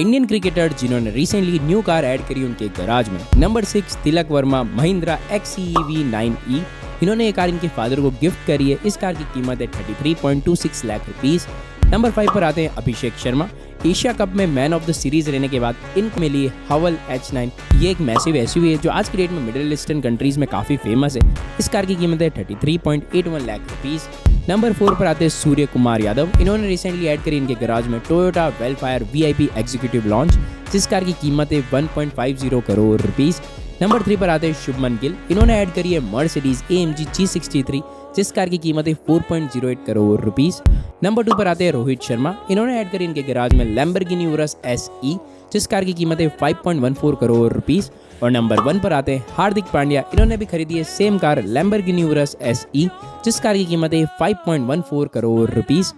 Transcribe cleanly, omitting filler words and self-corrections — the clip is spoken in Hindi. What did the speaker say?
इंडियन क्रिकेटर जिन्होंने रिसेंटली न्यू कार ऐड करी उनके गराज में। Number 6 Tilak Varma, Mahindra XCEV 9E। इन्होंने ये कार इनके फादर को गिफ्ट करी है। इस कार की कीमत है 33.26 लाख रुपीस। नंबर 5 पर आते हैं अभिषेक शर्मा। एशिया कप में मैन ऑफ द सीरीज रहने के बाद इनको मिली है हवल H9। ये एक मैसिव एसयूवी है जो आज की डेट में मिडिल ईस्टर्न कंट्रीज में काफ़ी फेमस है। इस कार की कीमत है 33.81 लाख रुपीस। नंबर 4 पर आते हैं सूर्य कुमार यादव। इन्होंने रिसेंटली ऐड करी इनके गराज में Toyota Vellfire VIP executive launch, जिस कार की कीमत है 1.50 करोड़ रुपीस। नंबर 3 पर आते हैं शुभमन गिल। इन्होंने ऐड करी है मर्सिडीज AMG G63, जिस कार की कीमत है 4.08 करोड़ रुपीस। नंबर 2 पर आते हैं रोहित शर्मा। इन्होंने ऐड करी इनके गैराज में लैम्बोर्गिनी उरस SE, जिस कार की कीमत है 5.14 करोड़ रुपीस। और नंबर 1 पर आते हैं हार्दिक पांड्या। इन्होंने भी खरीदी है सेम कार लैम्बोर्गिनी उरस SE, जिस कार की कीमत है 5.14 करोड़ रुपीस।